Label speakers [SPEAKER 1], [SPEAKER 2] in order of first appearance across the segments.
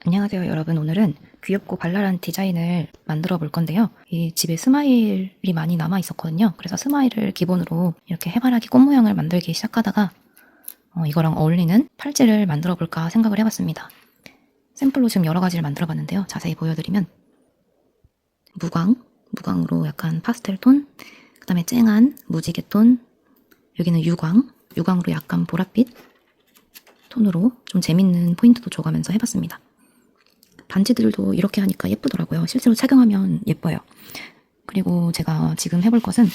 [SPEAKER 1] 안녕하세요 여러분. 오늘은 귀엽고 발랄한 디자인을 만들어 볼 건데요. 이 집에 스마일이 많이 남아 있었거든요. 그래서 스마일을 기본으로 이렇게 해바라기 꽃 모양을 만들기 시작하다가 이거랑 어울리는 팔찌를 만들어 볼까 생각을 해봤습니다. 샘플로 지금 여러 가지를 만들어 봤는데요. 자세히 보여드리면 무광으로 약간 파스텔 톤, 그 다음에 쨍한 무지개 톤, 여기는 유광으로 약간 보랏빛 톤으로 좀 재밌는 포인트도 줘가면서 해봤습니다. 반지들도 이렇게 하니까 예쁘더라고요. 실제로 착용하면 예뻐요. 그리고 제가 지금 해볼 것은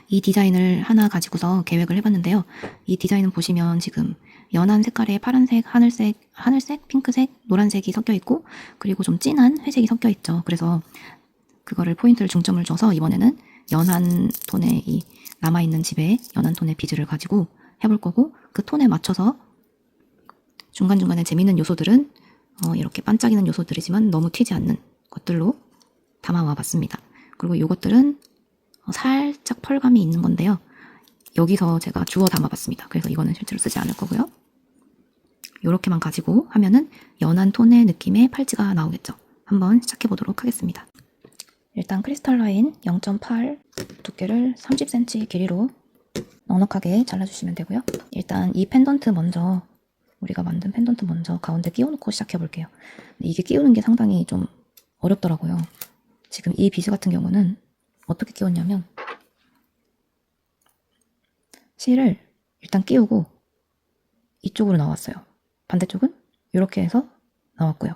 [SPEAKER 1] 이 디자인을 하나 가지고서 계획을 해봤는데요. 이 디자인은 보시면 지금 연한 색깔의 파란색, 하늘색, 핑크색, 노란색이 섞여 있고 그리고 좀 진한 회색이 섞여 있죠. 그래서 그거를 포인트를 중점을 줘서 이번에는 연한 톤의 이 남아있는 집에 연한 톤의 비즈를 가지고 해볼 거고 그 톤에 맞춰서 중간중간에 재밌는 요소들은 이렇게 반짝이는 요소들이지만 너무 튀지 않는 것들로 담아와 봤습니다. 그리고 이것들은 살짝 펄감이 있는 건데요. 여기서 제가 주워 담아봤습니다. 그래서 이거는 실제로 쓰지 않을 거고요. 이렇게만 가지고 하면은 연한 톤의 느낌의 팔찌가 나오겠죠. 한번 시작해 보도록 하겠습니다. 일단 크리스탈라인 0.8 두께를 30cm 길이로 넉넉하게 잘라주시면 되고요. 일단 이 펜던트 먼저 우리가 만든 펜던트 먼저 가운데 끼워놓고 시작해 볼게요. 이게 끼우는 게 상당히 좀 어렵더라고요. 지금 이 비즈 같은 경우는 어떻게 끼웠냐면 실을 일단 끼우고 이쪽으로 나왔어요. 반대쪽은 이렇게 해서 나왔고요.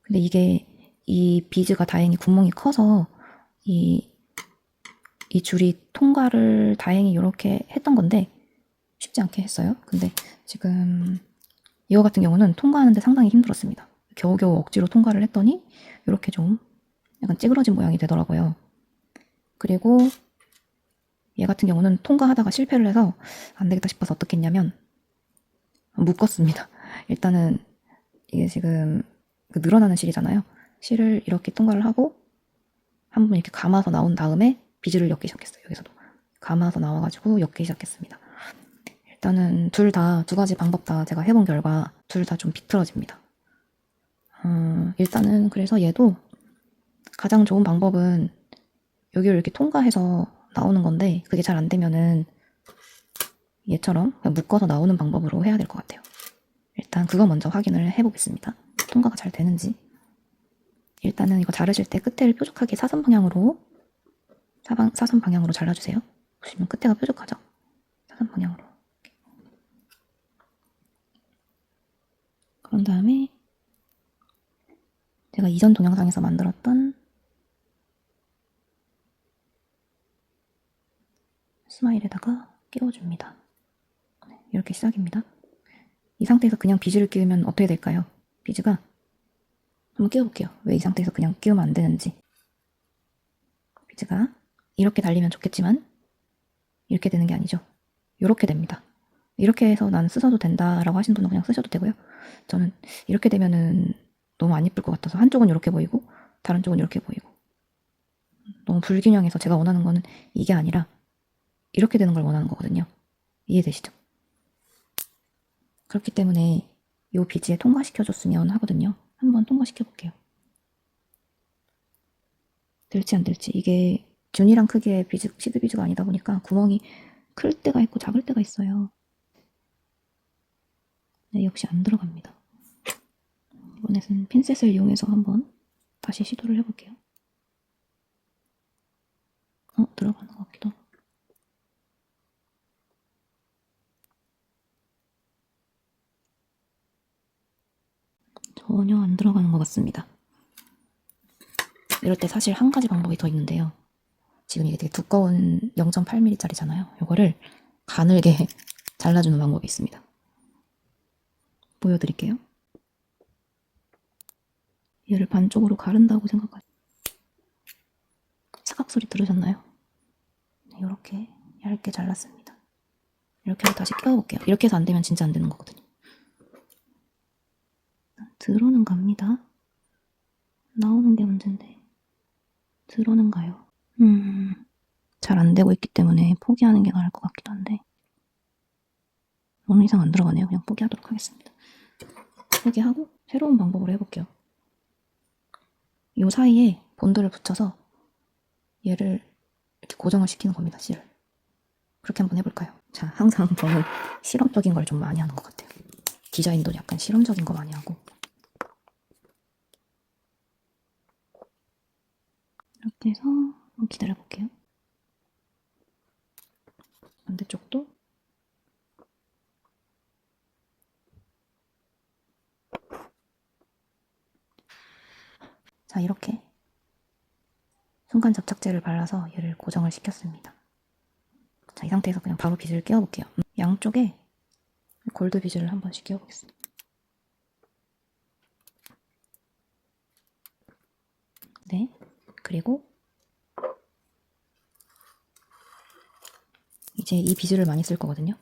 [SPEAKER 1] 근데 이게 이 비즈가 다행히 구멍이 커서 이 줄이 통과를 다행히 이렇게 했던 건데 쉽지 않게 했어요. 근데 지금 이거 같은 경우는 통과하는데 상당히 힘들었습니다. 겨우겨우 억지로 통과를 했더니 이렇게 좀 약간 찌그러진 모양이 되더라고요. 그리고 얘 같은 경우는 통과하다가 실패를 해서 안 되겠다 싶어서 어떻게 했냐면 묶었습니다. 일단은 이게 지금 늘어나는 실이잖아요. 실을 이렇게 통과를 하고 한번 이렇게 감아서 나온 다음에 비즈를 엮기 시작했어요. 여기서도 감아서 나와가지고 엮기 시작했습니다. 일단은 두 가지 방법 다 제가 해본 결과 둘 다 좀 비틀어집니다. 일단은 그래서 얘도 가장 좋은 방법은 여기를 이렇게 통과해서 나오는 건데 그게 잘 안 되면은 얘처럼 묶어서 나오는 방법으로 해야 될 것 같아요. 일단 그거 먼저 확인을 해보겠습니다. 통과가 잘 되는지. 일단은 이거 자르실 때 끝에를 뾰족하게 사선 방향으로 잘라주세요. 보시면 끝에가 뾰족하죠? 사선 방향으로. 그런 다음에 제가 이전 동영상에서 만들었던 스마일에다가 끼워줍니다. 이렇게 시작입니다. 이 상태에서 그냥 비즈를 끼우면 어떻게 될까요? 비즈가 한번 끼워볼게요. 왜 이 상태에서 그냥 끼우면 안 되는지. 비즈가 이렇게 달리면 좋겠지만 이렇게 되는 게 아니죠. 이렇게 됩니다. 이렇게 해서 난 쓰셔도 된다라고 하신 분은 그냥 쓰셔도 되고요. 저는 이렇게 되면은 너무 안 예쁠 것 같아서 한쪽은 이렇게 보이고 다른 쪽은 이렇게 보이고 너무 불균형해서 제가 원하는 거는 이게 아니라 이렇게 되는 걸 원하는 거거든요. 이해되시죠? 그렇기 때문에 이 비즈에 통과시켜줬으면 하거든요. 한번 통과시켜볼게요. 될지 안 될지. 이게 균이랑 크기의 시드 비즈가 아니다 보니까 구멍이 클 때가 있고 작을 때가 있어요. 네, 역시 안 들어갑니다. 이번에는 핀셋을 이용해서 한번 다시 시도를 해볼게요. 들어가는 것 같기도 하고. 전혀 안 들어가는 것 같습니다. 이럴 때 사실 한 가지 방법이 더 있는데요. 지금 이게 되게 두꺼운 0.8mm짜리잖아요. 이거를 가늘게 잘라주는 방법이 있습니다. 보여드릴게요. 얘를 반쪽으로 가른다고 생각하세요. 사각 소리 들으셨나요? 이렇게 얇게 잘랐습니다. 이렇게 해서 다시 끼워볼게요. 이렇게 해서 안 되면 진짜 안 되는 거거든요. 들어는 갑니다. 나오는 게 문제인데 들어는 가요. 잘 안 되고 있기 때문에 포기하는 게 나을 것 같기도 한데 어느 이상 안 들어가네요. 그냥 포기하도록 하겠습니다. 포기하고 새로 새로운 방법으로 해볼게요. 이 사이에 본드를 붙여서 얘를 이렇게 고정을 시키는 겁니다, 실을. 그렇게 한번 해볼까요? 자, 항상 저는 실험적인 걸 좀 많이 하는 것 같아요. 디자인도 약간 실험적인 거 많이 하고. 이렇게 해서 한번 기다려볼게요. 반대쪽도. 자, 이렇게 순간 접착제를 발라서 얘를 고정을 시켰습니다. 자, 이 상태에서 그냥 바로 빗을 끼워볼게요. 양쪽에 골드 빗을 한 번씩 끼워보겠습니다. 네, 그리고 이제 이 비즈를 많이 쓸 거거든요.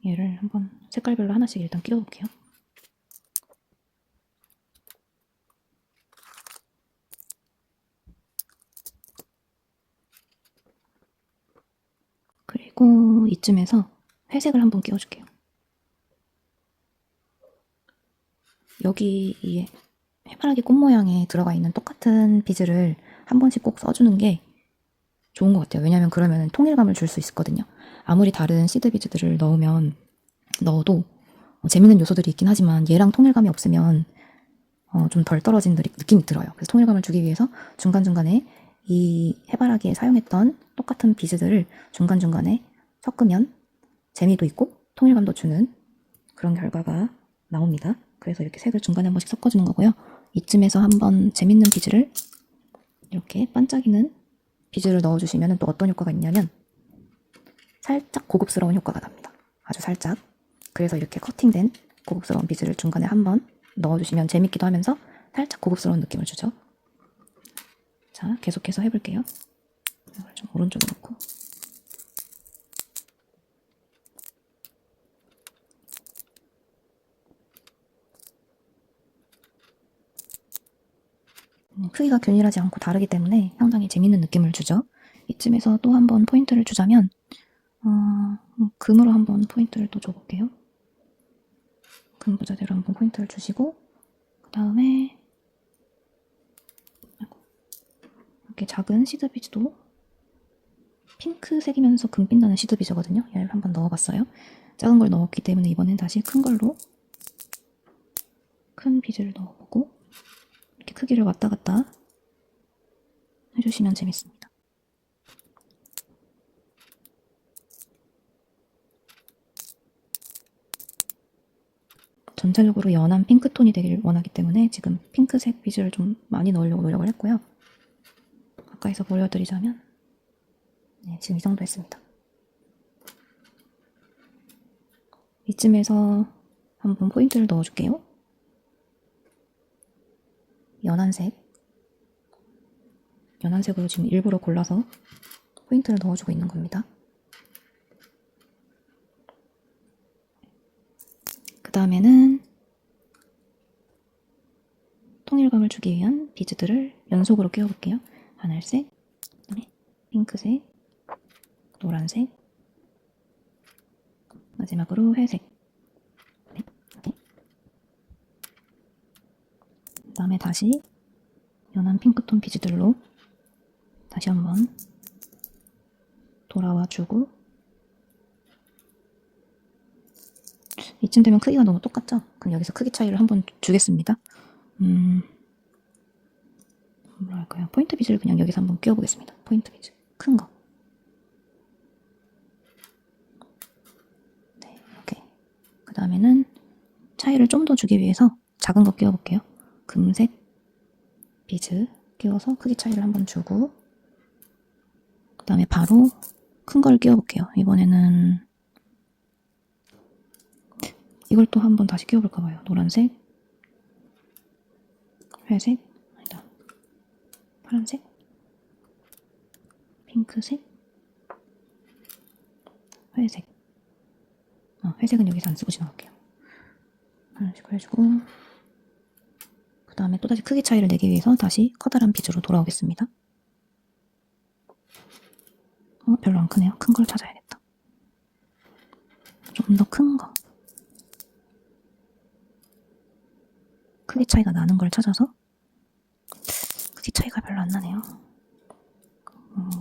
[SPEAKER 1] 얘를 한번 색깔별로 하나씩 일단 끼워볼게요. 그리고 이쯤에서 회색을 한번 끼워줄게요. 여기 이 해바라기 꽃 모양에 들어가 있는 똑같은 비즈를 한 번씩 꼭 써주는 게 좋은 것 같아요. 왜냐면 그러면 통일감을 줄 수 있거든요. 아무리 다른 시드 비즈들을 넣어도 재밌는 요소들이 있긴 하지만 얘랑 통일감이 없으면 좀 덜 떨어진 느낌이 들어요. 그래서 통일감을 주기 위해서 중간중간에 이 해바라기에 사용했던 똑같은 비즈들을 중간중간에 섞으면 재미도 있고 통일감도 주는 그런 결과가 나옵니다. 그래서 이렇게 색을 중간에 한 번씩 섞어주는 거고요. 이쯤에서 한번 재밌는 비즈를 이렇게 반짝이는 비즈를 넣어주시면 또 어떤 효과가 있냐면 살짝 고급스러운 효과가 납니다. 아주 살짝. 그래서 이렇게 커팅된 고급스러운 비즈를 중간에 한번 넣어주시면 재밌기도 하면서 살짝 고급스러운 느낌을 주죠. 자, 계속해서 해볼게요. 이걸 좀 오른쪽에 놓고. 크기가 균일하지 않고 다르기 때문에 상당히 재밌는 느낌을 주죠. 이쯤에서 또 한번 포인트를 주자면 금으로 한번 포인트를 또 줘볼게요. 금 부자재로 한번 포인트를 주시고 그 다음에 이렇게 작은 시드 비즈도 핑크색이면서 금빛 나는 시드 비즈거든요. 얘를 한번 넣어봤어요. 작은 걸 넣었기 때문에 이번엔 다시 큰 걸로 큰 비즈를 넣어보고 이렇게 크기를 왔다 갔다 해주시면 재밌습니다. 전체적으로 연한 핑크톤이 되기를 원하기 때문에 지금 핑크색 비즈를 좀 많이 넣으려고 노력을 했고요. 가까이서 보여드리자면 네, 지금 이 정도 했습니다. 이쯤에서 한번 포인트를 넣어줄게요. 연한색으로 지금 일부러 골라서 포인트를 넣어주고 있는 겁니다. 그 다음에는 통일감을 주기 위한 비즈들을 연속으로 끼워볼게요. 하늘색, 핑크색, 노란색, 마지막으로 회색. 그 다음에 다시 연한 핑크톤 비즈들로 다시 한번 돌아와주고 이쯤 되면 크기가 너무 똑같죠? 그럼 여기서 크기 차이를 한번 주겠습니다. 뭐랄까요? 포인트 비즈를 그냥 여기서 한번 끼워보겠습니다. 포인트 비즈. 큰 거. 네, 이렇게. 그 다음에는 차이를 좀 더 주기 위해서 작은 거 끼워볼게요. 금색 비즈 끼워서 크기 차이를 한번 주고 그 다음에 바로 큰 걸 끼워볼게요. 이번에는 이걸 또 한번 다시 끼워볼까봐요. 노란색, 회색, 아니다, 파란색, 핑크색, 회색. 회색은 여기서 안 쓰고 지나갈게요. 하나씩 해주고 그 다음에 또다시 크기 차이를 내기 위해서 다시 커다란 비즈로 돌아오겠습니다. 별로 안 크네요. 큰 걸 찾아야겠다. 좀 더 큰 거. 크기 차이가 나는 걸 찾아서 크기 차이가 별로 안 나네요.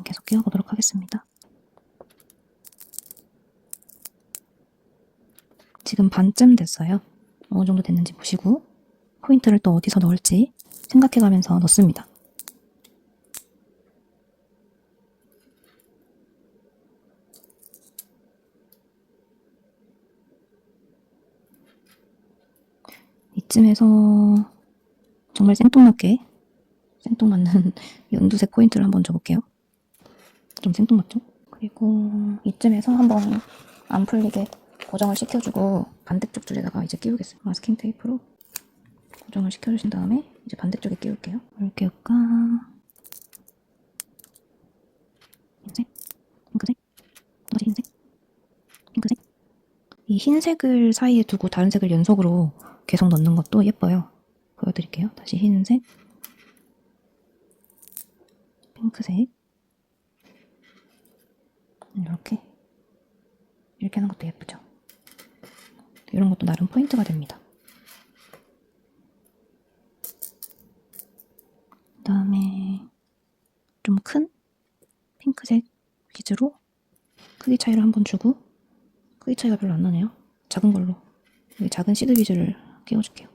[SPEAKER 1] 계속 끼워보도록 하겠습니다. 지금 반쯤 됐어요. 어느 정도 됐는지 보시고 포인트를 또 어디서 넣을지 생각해가면서 넣습니다. 이쯤에서 정말 생뚱맞게 생뚱맞는 연두색 포인트를 한번 줘볼게요. 좀 생뚱맞죠? 그리고 이쯤에서 한번 안 풀리게 고정을 시켜주고 반대쪽 줄에다가 이제 끼우겠어요. 마스킹 테이프로 고정을 시켜주신 다음에 이제 반대쪽에 끼울게요. 뭘 끼울까? 흰색, 핑크색, 나머지 흰색, 핑크색. 이 흰색을 사이에 두고 다른 색을 연속으로 계속 넣는 것도 예뻐요. 보여드릴게요. 다시 흰색, 핑크색, 이렇게 하는 것도 예쁘죠. 이런 것도 나름 포인트가 됩니다. 그 다음에 좀 큰 핑크색 비즈로 크기 차이를 한번 주고, 크기 차이가 별로 안 나네요. 작은 걸로 여기 작은 시드 비즈를 끼워줄게요.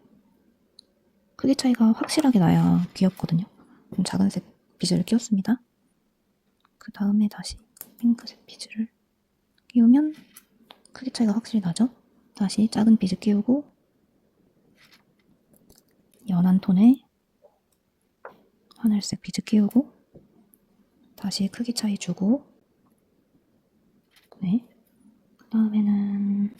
[SPEAKER 1] 크기 차이가 확실하게 나야 귀엽거든요. 그럼 작은색 비즈를 끼웠습니다. 그 다음에 다시 핑크색 비즈를 끼우면 크기 차이가 확실히 나죠? 다시 작은 비즈 끼우고 연한 톤에 하늘색 비즈 끼우고 다시 크기 차이 주고, 네. 그 다음에는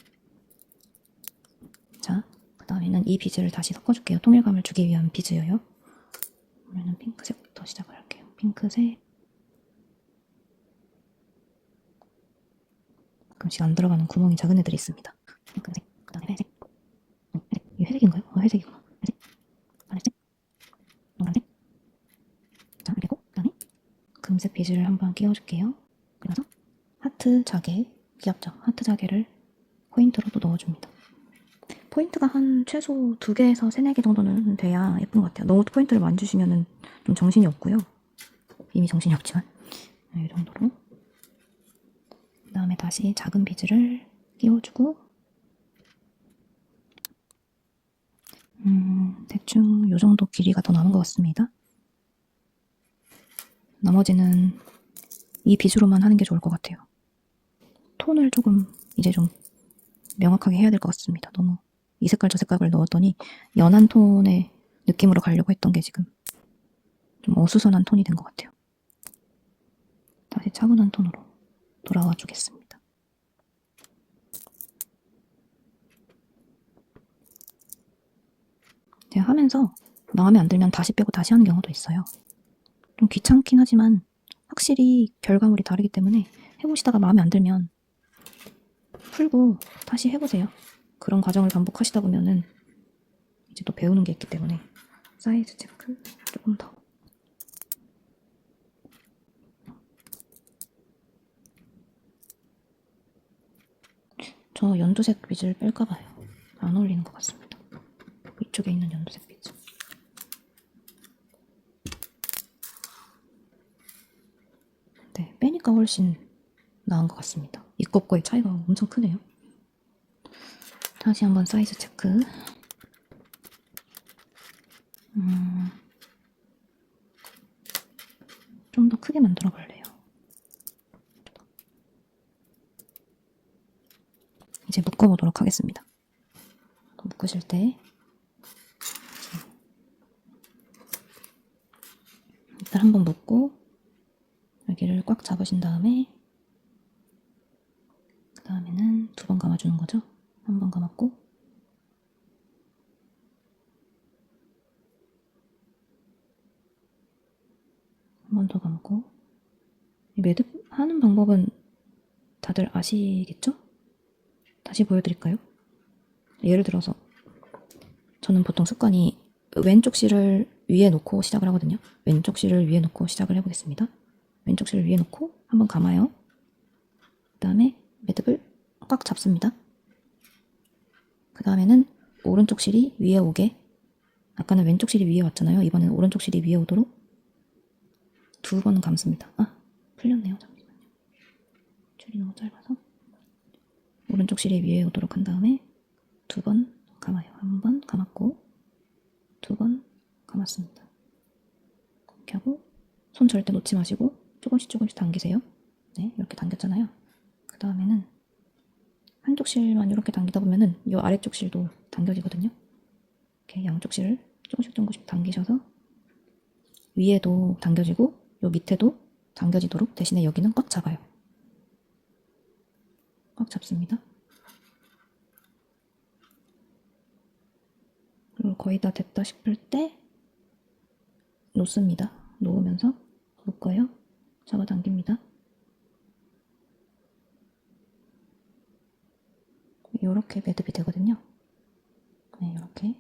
[SPEAKER 1] 이 비즈를 다시 섞어줄게요. 통일감을 주기 위한 비즈예요. 그러면 핑크색부터 시작을 할게요. 핑크색. 가끔씩 안 들어가는 구멍이 작은 애들이 있습니다. 핑크색, 그 다음에 회색. 회색. 이게 회색인가요? 회색이구나. 회색, 하늘색, 노란색. 자, 그리고 그 다음에 금색 비즈를 한번 끼워줄게요. 그래서 하트 자개, 귀엽죠? 하트 자개를 포인트로 또 넣어줍니다. 포인트가 한 최소 2개에서 3, 4개 정도는 돼야 예쁜 것 같아요. 너무 포인트를 많이 주시면은 좀 정신이 없고요. 이미 정신이 없지만 이 정도로. 그 다음에 다시 작은 비즈를 끼워주고 대충 이 정도 길이가 더 남은 것 같습니다. 나머지는 이 비즈로만 하는 게 좋을 것 같아요. 톤을 조금 이제 좀 명확하게 해야 될 것 같습니다. 너무 이 색깔 저 색깔을 넣었더니 연한 톤의 느낌으로 가려고 했던 게 지금 좀 어수선한 톤이 된 것 같아요. 다시 차분한 톤으로 돌아와 주겠습니다. 제가 하면서 마음에 안 들면 다시 빼고 다시 하는 경우도 있어요. 좀 귀찮긴 하지만 확실히 결과물이 다르기 때문에 해보시다가 마음에 안 들면 풀고 다시 해보세요. 그런 과정을 반복하시다 보면은 이제 또 배우는 게 있기 때문에. 사이즈 체크 조금 더. 저 연두색 비즈를 뺄까봐요. 안 어울리는 것 같습니다. 이쪽에 있는 연두색 비즈. 네, 빼니까 훨씬 나은 것 같습니다. 이것과의 차이가 엄청 크네요. 다시 한번 사이즈 체크. 좀 더 크게 만들어 볼래요. 이제 묶어보도록 하겠습니다. 묶으실 때 일단 한번 묶고 여기를 꽉 잡으신 다음에 그 다음에는 2번 감아주는 거죠. 한 번 감았고 한 번 더 감고. 매듭 하는 방법은 다들 아시겠죠? 다시 보여드릴까요? 예를 들어서 저는 보통 습관이 왼쪽 실을 위에 놓고 시작을 하거든요. 왼쪽 실을 위에 놓고 시작을 해보겠습니다. 왼쪽 실을 위에 놓고 한번 감아요. 그 다음에 매듭을 꽉 잡습니다. 그 다음에는 오른쪽 실이 위에 오게 아까는 왼쪽 실이 위에 왔잖아요. 이번에는 오른쪽 실이 위에 오도록 2번 감습니다. 아, 풀렸네요. 잠시만요. 줄이 너무 짧아서. 오른쪽 실이 위에 오도록 한 다음에 2번 감아요. 1번 감았고 2번 감았습니다. 이렇게 하고 손 절대 놓지 마시고 조금씩 당기세요. 네, 이렇게 당겼잖아요. 그 다음에는 한쪽 실만 이렇게 당기다 보면은 이 아래쪽 실도 당겨지거든요. 이렇게 양쪽 실을 조금씩 당기셔서 위에도 당겨지고 요 밑에도 당겨지도록 대신에 여기는 꽉 잡아요. 꽉 잡습니다. 그리고 거의 다 됐다 싶을 때 놓습니다. 놓으면서 묶어요. 잡아당깁니다. 이렇게 매듭이 되거든요. 네, 이렇게.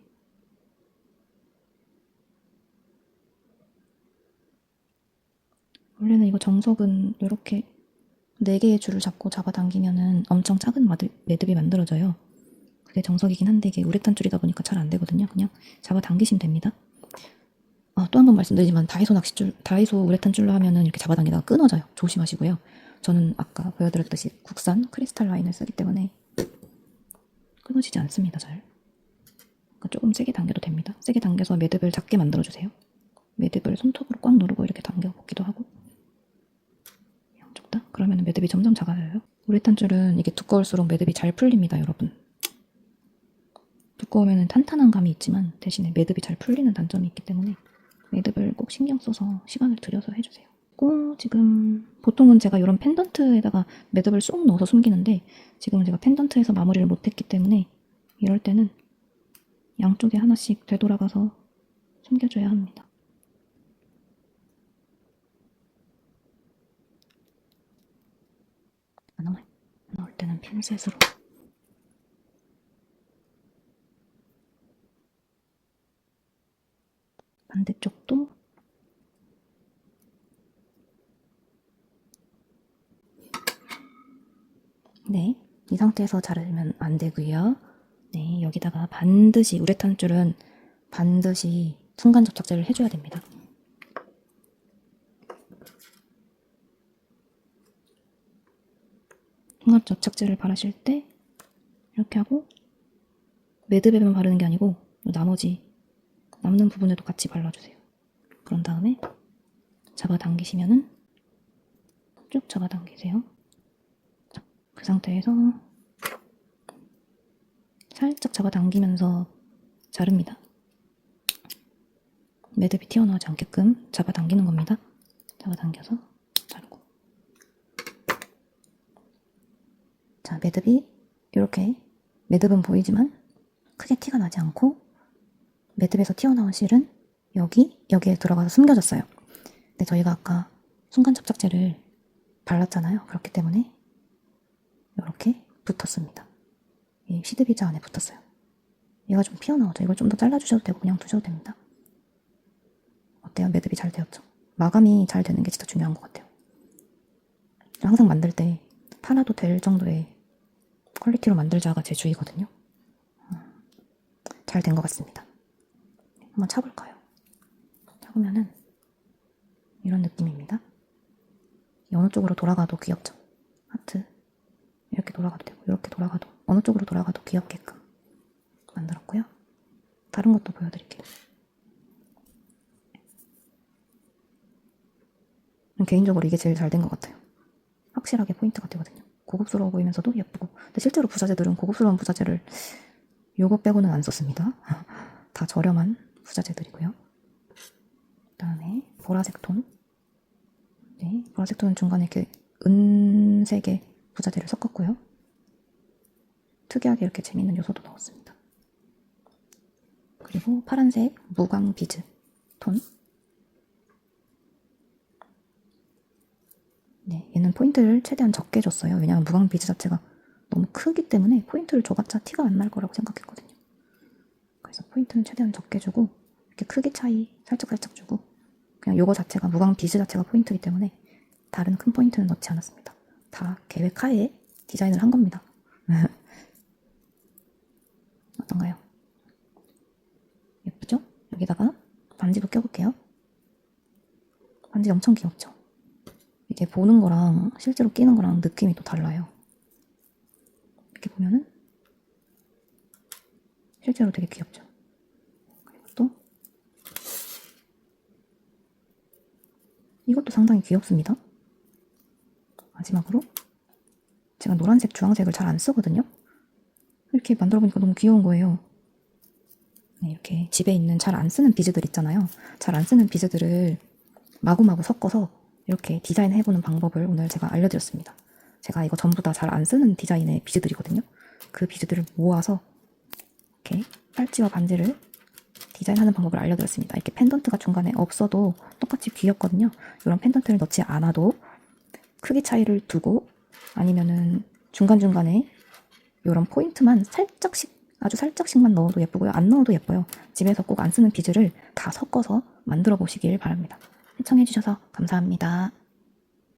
[SPEAKER 1] 원래는 이거 정석은 이렇게 4개의 줄을 잡고 잡아당기면은 엄청 작은 매듭이 만들어져요. 그게 정석이긴 한데 이게 우레탄 줄이다 보니까 잘 안 되거든요. 그냥 잡아당기시면 됩니다. 또 한 번 말씀드리지만 다이소 우레탄 줄로 하면은 이렇게 잡아당기다가 끊어져요. 조심하시고요. 저는 아까 보여드렸듯이 국산 크리스탈 라인을 쓰기 때문에 끊어지지 않습니다. 잘. 그러니까 조금 세게 당겨도 됩니다. 세게 당겨서 매듭을 작게 만들어주세요. 매듭을 손톱으로 꽉 누르고 이렇게 당겨보기도 하고 양쪽 다. 그러면 매듭이 점점 작아져요. 우레탄 줄은 이게 두꺼울수록 매듭이 잘 풀립니다. 여러분. 두꺼우면 탄탄한 감이 있지만 대신에 매듭이 잘 풀리는 단점이 있기 때문에 매듭을 꼭 신경 써서 시간을 들여서 해주세요. 지금 보통은 제가 이런 펜던트에다가 매듭을 쏙 넣어서 숨기는데 지금은 제가 펜던트에서 마무리를 못했기 때문에 이럴 때는 양쪽에 하나씩 되돌아가서 숨겨줘야 합니다. 안 나올 때는 핀셋으로 반대쪽도 네, 이 상태에서 자르면 안 되고요. 네, 여기다가 반드시 우레탄 줄은 반드시 순간 접착제를 해줘야 됩니다. 순간 접착제를 바르실 때 이렇게 하고 매듭에만 바르는 게 아니고 나머지 남는 부분에도 같이 발라주세요. 그런 다음에 잡아당기시면은 쭉 잡아당기세요. 자, 그 상태에서 살짝 잡아당기면서 자릅니다. 매듭이 튀어나오지 않게끔 잡아당기는 겁니다. 잡아당겨서 자르고. 자, 매듭이 이렇게 매듭은 보이지만 크게 티가 나지 않고 매듭에서 튀어나온 실은 여기에 들어가서 숨겨졌어요. 근데 저희가 아까 순간 접착제를 발랐잖아요. 그렇기 때문에 이렇게 붙었습니다. 이 시드비자 안에 붙었어요. 얘가 좀 튀어나오죠. 이걸 좀 더 잘라주셔도 되고 그냥 두셔도 됩니다. 어때요? 매듭이 잘 되었죠? 마감이 잘 되는 게 진짜 중요한 것 같아요. 항상 만들 때 팔아도 될 정도의 퀄리티로 만들자가 제 주의거든요. 잘 된 것 같습니다. 한번 차볼까요? 차보면은 이런 느낌입니다. 어느 쪽으로 돌아가도 귀엽죠? 하트 이렇게 돌아가도 되고 이렇게 돌아가도 어느 쪽으로 돌아가도 귀엽게끔 만들었고요. 다른 것도 보여드릴게요. 개인적으로 이게 제일 잘 된 것 같아요. 확실하게 포인트가 되거든요. 고급스러워 보이면서도 예쁘고. 근데 실제로 부자재들은 고급스러운 부자재를 요거 빼고는 안 썼습니다. 다 저렴한 부자재들이고요. 그 다음에 보라색 톤. 네, 보라색 톤은 중간에 이렇게 은색의 부자재를 섞었고요. 특이하게 이렇게 재밌는 요소도 넣었습니다. 그리고 파란색 무광 비즈 톤. 네, 얘는 포인트를 최대한 적게 줬어요. 왜냐하면 무광 비즈 자체가 너무 크기 때문에 포인트를 줘봤자 티가 안 날 거라고 생각했거든요. 그래서 포인트는 최대한 적게 주고 이렇게 크기 차이 살짝 주고 그냥 요거 자체가 무광 비즈 자체가 포인트이기 때문에 다른 큰 포인트는 넣지 않았습니다. 다 계획하에 디자인을 한 겁니다. 어떤가요? 예쁘죠? 여기다가 반지도 껴볼게요. 반지 엄청 귀엽죠? 이게 보는 거랑 실제로 끼는 거랑 느낌이 또 달라요. 이렇게 보면은 실제로 되게 귀엽죠? 그리고 또 이것도 상당히 귀엽습니다. 마지막으로 제가 노란색, 주황색을 잘 안 쓰거든요. 이렇게 만들어보니까 너무 귀여운 거예요. 네, 이렇게 집에 있는 잘 안 쓰는 비즈들 있잖아요. 잘 안 쓰는 비즈들을 마구마구 섞어서 이렇게 디자인해보는 방법을 오늘 제가 알려드렸습니다. 제가 이거 전부 다 잘 안 쓰는 디자인의 비즈들이거든요. 그 비즈들을 모아서 이렇게 팔찌와 반지를 디자인하는 방법을 알려드렸습니다. 이렇게 펜던트가 중간에 없어도 똑같이 귀엽거든요. 이런 펜던트를 넣지 않아도 크기 차이를 두고 아니면은 중간중간에 이런 포인트만 살짝씩, 아주 살짝씩만 넣어도 예쁘고요. 안 넣어도 예뻐요. 집에서 꼭 안 쓰는 비즈를 다 섞어서 만들어 보시길 바랍니다. 시청해주셔서 감사합니다.